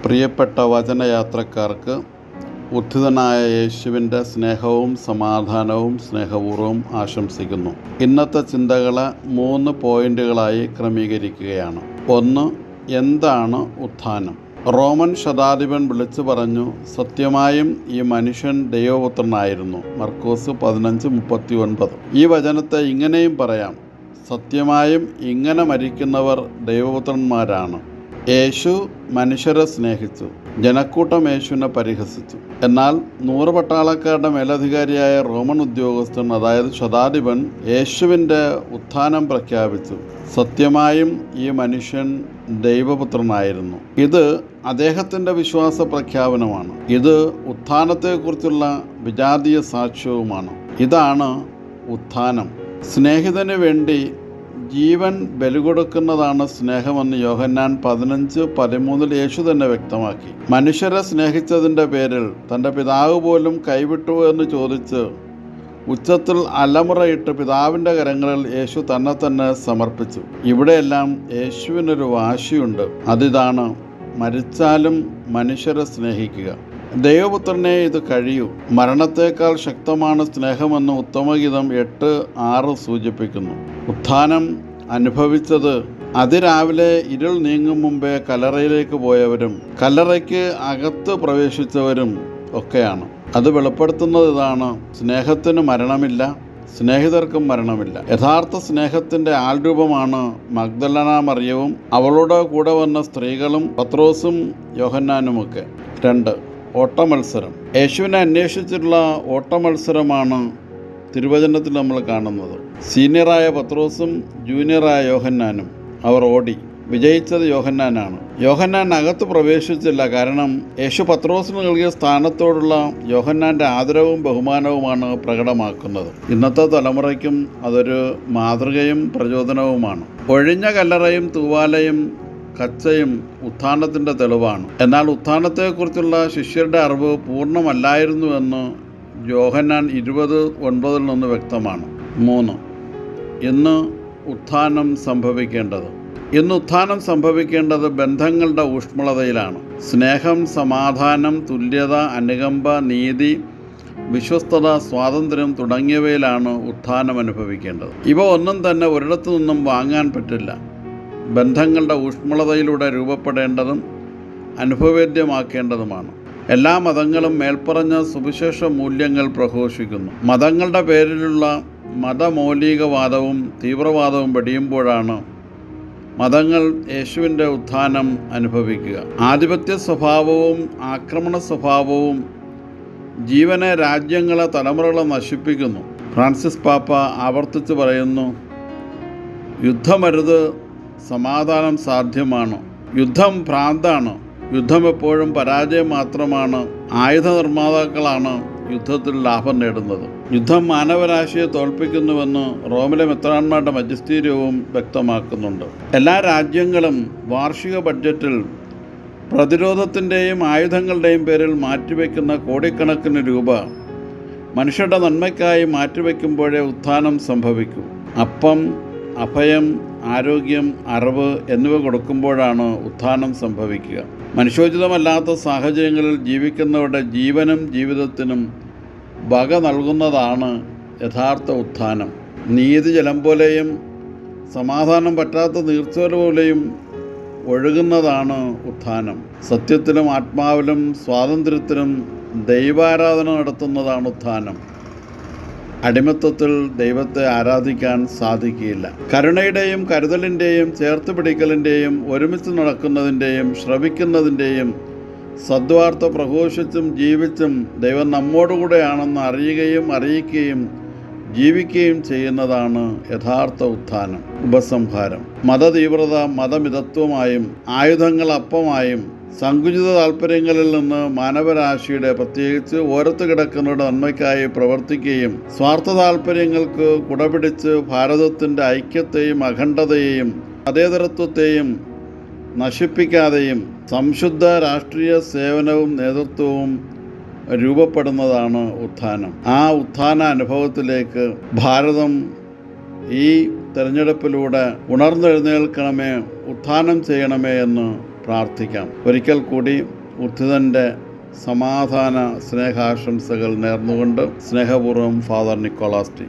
പ്രിയപ്പെട്ട വചനയാത്രക്കാർക്ക് ഉത്ഥിതനായ യേശുവിൻ്റെ സ്നേഹവും സമാധാനവും സ്നേഹപൂർവ്വം ആശംസിക്കുന്നു. ഇന്നത്തെ ചിന്തകളെ 3 പോയിന്റുകളായി ക്രമീകരിക്കുകയാണ്. 1. എന്താണ് ഉത്ഥാനം? റോമൻ ശതാധിപൻ വിളിച്ചു പറഞ്ഞു, സത്യമായും ഈ മനുഷ്യൻ ദൈവപുത്രനായിരുന്നു. മർക്കോസ് 15:39. ഈ വചനത്തെ ഇങ്ങനെയും പറയാം, സത്യമായും ഇങ്ങനെ മരിക്കുന്നവർ ദൈവപുത്രന്മാരാണ്. യേശു മനുഷ്യരെ സ്നേഹിച്ചു. ജനക്കൂട്ടം യേശുവിനെ പരിഹസിച്ചു. എന്നാൽ 100 പട്ടാളക്കാരുടെ മേലധികാരിയായ റോമൻ ഉദ്യോഗസ്ഥൻ, അതായത് ശതാധിപൻ, യേശുവിൻ്റെ ഉത്ഥാനം പ്രഖ്യാപിച്ചു. സത്യമായും ഈ മനുഷ്യൻ ദൈവപുത്രനായിരുന്നു. ഇത് അദ്ദേഹത്തിൻ്റെ വിശ്വാസ പ്രഖ്യാപനമാണ്. ഇത് ഉത്ഥാനത്തെക്കുറിച്ചുള്ള വിജാതീയ സാക്ഷ്യവുമാണ്. ഇതാണ് ഉത്ഥാനം. സ്നേഹിതന് വേണ്ടി ജീവൻ ബലികൊടുക്കുന്നതാണ് സ്നേഹമെന്ന് യോഹന്നാൻ 15:13 യേശു തന്നെ വ്യക്തമാക്കി. മനുഷ്യരെ സ്നേഹിച്ചതിൻ്റെ പേരിൽ തൻ്റെ പിതാവ് പോലും കൈവിട്ടു എന്ന് ചോദിച്ച് ഉച്ചത്തിൽ അലമുറയിട്ട് പിതാവിൻ്റെ കരങ്ങളിൽ യേശു തന്നെ സമർപ്പിച്ചു. ഇവിടെയെല്ലാം യേശുവിനൊരു വാശിയുണ്ട്. അതിതാണ്, മരിച്ചാലും മനുഷ്യരെ സ്നേഹിക്കുക. ദൈവപുത്രനെ ഇത് കഴിയൂ. മരണത്തേക്കാൾ ശക്തമാണ് സ്നേഹമെന്ന് ഉത്തമഗീതം 8:6 സൂചിപ്പിക്കുന്നു. ഉത്ഥാനം അനുഭവിച്ചത് അതിരാവിലെ ഇരുൾ നീങ്ങും മുമ്പേ കല്ലറയിലേക്ക് പോയവരും കല്ലറയ്ക്ക് അകത്ത് പ്രവേശിച്ചവരും ഒക്കെയാണ്. അത് വെളിപ്പെടുത്തുന്നത് ഇതാണ്, സ്നേഹത്തിന് മരണമില്ല, സ്നേഹിതർക്കും മരണമില്ല. യഥാർത്ഥ സ്നേഹത്തിൻ്റെ ആൾരൂപമാണ് മഗ്ദലന മറിയവും അവളുടെ കൂടെ വന്ന സ്ത്രീകളും പത്രോസും യോഹന്നാനുമൊക്കെ. 2. ഓട്ടമത്സരം. യേശുവിനെ അന്വേഷിച്ചിട്ടുള്ള ഓട്ടമത്സരമാണ് തിരുവചനത്തിൽ നമ്മൾ കാണുന്നത്. സീനിയറായ പത്രോസും ജൂനിയറായ യോഹന്നാനും അവർ ഓടി. വിജയിച്ചത് യോഹന്നാനാണ്. യോഹന്നാൻ അകത്ത് പ്രവേശിച്ചില്ല. കാരണം യേശു പത്രോസിന് നൽകിയ സ്ഥാനത്തോടുള്ള യോഹന്നാൻ്റെ ആദരവും ബഹുമാനവുമാണ് പ്രകടമാക്കുന്നത്. ഇന്നത്തെ തലമുറയ്ക്കും അതൊരു മാതൃകയും പ്രചോദനവുമാണ്. ഒഴിഞ്ഞ കല്ലറയും തൂവാലയും കച്ചയും ഉത്ഥാനത്തിൻ്റെ തെളിവാണ്. എന്നാൽ ഉത്ഥാനത്തെക്കുറിച്ചുള്ള ശിഷ്യരുടെ അറിവ് പൂർണ്ണമല്ലായിരുന്നുവെന്ന് യോഹന്നാൻ 20:9 നിന്ന് വ്യക്തമാണ്. 3. ഇന്ന് ഉത്ഥാനം സംഭവിക്കേണ്ടത് ബന്ധങ്ങളുടെ ഊഷ്മളതയിലാണ്. സ്നേഹം, സമാധാനം, തുല്യത, അനുകമ്പ, നീതി, വിശ്വസ്തത, സ്വാതന്ത്ര്യം തുടങ്ങിയവയിലാണ് ഉത്ഥാനം അനുഭവിക്കേണ്ടത്. ഇവ ഒന്നും തന്നെ ഒരിടത്തു നിന്നും വാങ്ങാൻ പറ്റില്ല. ബന്ധങ്ങളുടെ ഊഷ്മളതയിലൂടെ രൂപപ്പെടേണ്ടതും അനുഭവേദ്യമാക്കേണ്ടതുമാണ്. എല്ലാ മതങ്ങളും മേൽപ്പറഞ്ഞ സുവിശേഷ മൂല്യങ്ങൾ പ്രഘോഷിക്കുന്നു. മതങ്ങളുടെ പേരിലുള്ള മതമൗലികവാദവും തീവ്രവാദവും വെടിയുമ്പോഴാണ് മതങ്ങൾ യേശുവിൻ്റെ ഉത്ഥാനം അനുഭവിക്കുക. ആധിപത്യ സ്വഭാവവും ആക്രമണ സ്വഭാവവും ജീവനെ, രാജ്യങ്ങളെ, തലമുറകളെ നശിപ്പിക്കുന്നു. ഫ്രാൻസിസ് പാപ്പ ആവർത്തിച്ച് പറയുന്നു, യുദ്ധമരുത്, സമാധാനം സാധ്യമാണ്. യുദ്ധം ഭ്രാന്താണ്. യുദ്ധം എപ്പോഴും പരാജയം മാത്രമാണ്. ആയുധ നിർമ്മാതാക്കളാണ് യുദ്ധത്തിൽ ലാഭം നേടുന്നത്. യുദ്ധം മാനവരാശിയെ തോൽപ്പിക്കുന്നുവെന്ന് റോമിലെ മെത്രാന്മാരുടെ മജിസ്റ്റീരിയവും വ്യക്തമാക്കുന്നുണ്ട്. എല്ലാ രാജ്യങ്ങളും വാർഷിക ബഡ്ജറ്റിൽ പ്രതിരോധത്തിൻ്റെയും ആയുധങ്ങളുടെയും പേരിൽ മാറ്റിവെക്കുന്ന കോടിക്കണക്കിന് രൂപ മനുഷ്യരുടെ നന്മയ്ക്കായി മാറ്റിവെക്കുമ്പോഴേ ഉത്ഥാനം സംഭവിക്കൂ. അപ്പം, അഭയം, ആരോഗ്യം, അറിവ് എന്നിവ കൊടുക്കുമ്പോഴാണ് ഉത്ഥാനം സംഭവിക്കുക. മനുഷ്യോചിതമല്ലാത്ത സാഹചര്യങ്ങളിൽ ജീവിക്കുന്നവരുടെ ജീവനും ജീവിതത്തിനും വക നൽകുന്നതാണ് യഥാർത്ഥ ഉത്ഥാനം. നീതി ജലം പോലെയും സമാധാനം പറ്റാത്ത നീർച്ചോല പോലെയും ഒഴുകുന്നതാണ് ഉത്ഥാനം. സത്യത്തിലും ആത്മാവിലും സ്വാതന്ത്ര്യത്തിലും ദൈവാരാധന നടത്തുന്നതാണ് ഉത്ഥാനം. അടിമത്തത്തിൽ ദൈവത്തെ ആരാധിക്കാൻ സാധിക്കില്ല. കരുണയുടെയും കരുതലിൻ്റെയും ചേർത്ത് പിടിക്കലിൻ്റെയും ഒരുമിച്ച് നടക്കുന്നതിൻ്റെയും ശ്രവിക്കുന്നതിൻ്റെയും സദ്വാർത്ത പ്രഘോഷിച്ചും ജീവിച്ചും ദൈവം നമ്മോടുകൂടെയാണെന്ന് അറിയുകയും അറിയിക്കുകയും ജീവിക്കുകയും ചെയ്യുന്നതാണ് യഥാർത്ഥ ഉത്ഥാനം. ഉപസംഹാരം. മതതീവ്രത മതമിതത്വമായും ആയുധങ്ങൾ അപ്പമായും സങ്കുചിത താൽപ്പര്യങ്ങളിൽ നിന്ന് മാനവരാശിയുടെ, പ്രത്യേകിച്ച് ഓരത്ത് കിടക്കുന്നവരുടെ നന്മയ്ക്കായി പ്രവർത്തിക്കുകയും സ്വാർത്ഥ താൽപ്പര്യങ്ങൾക്ക് കുടപിടിച്ച് ഭാരതത്തിൻ്റെ ഐക്യത്തെയും അഖണ്ഡതയെയും മതേതരത്വത്തെയും നശിപ്പിക്കാതെയും സംശുദ്ധ രാഷ്ട്രീയ സേവനവും നേതൃത്വവും രൂപപ്പെടുന്നതാണ് ഉത്ഥാനം. ആ ഉത്ഥാന അനുഭവത്തിലേക്ക് ഭാരതം ഈ തിരഞ്ഞെടുപ്പിലൂടെ ഉണർന്നെഴുന്നേൽക്കണമേ, ഉത്ഥാനം ചെയ്യണമേ എന്ന് പ്രാർത്ഥിക്കാം. ഒരിക്കൽ കൂടി ഉത്ഥിതൻ്റെ സമാധാന സ്നേഹാശംസകൾ നേർന്നുകൊണ്ട് സ്നേഹപൂർവ്വം ഫാദർ നിക്കോളാസ് ടി.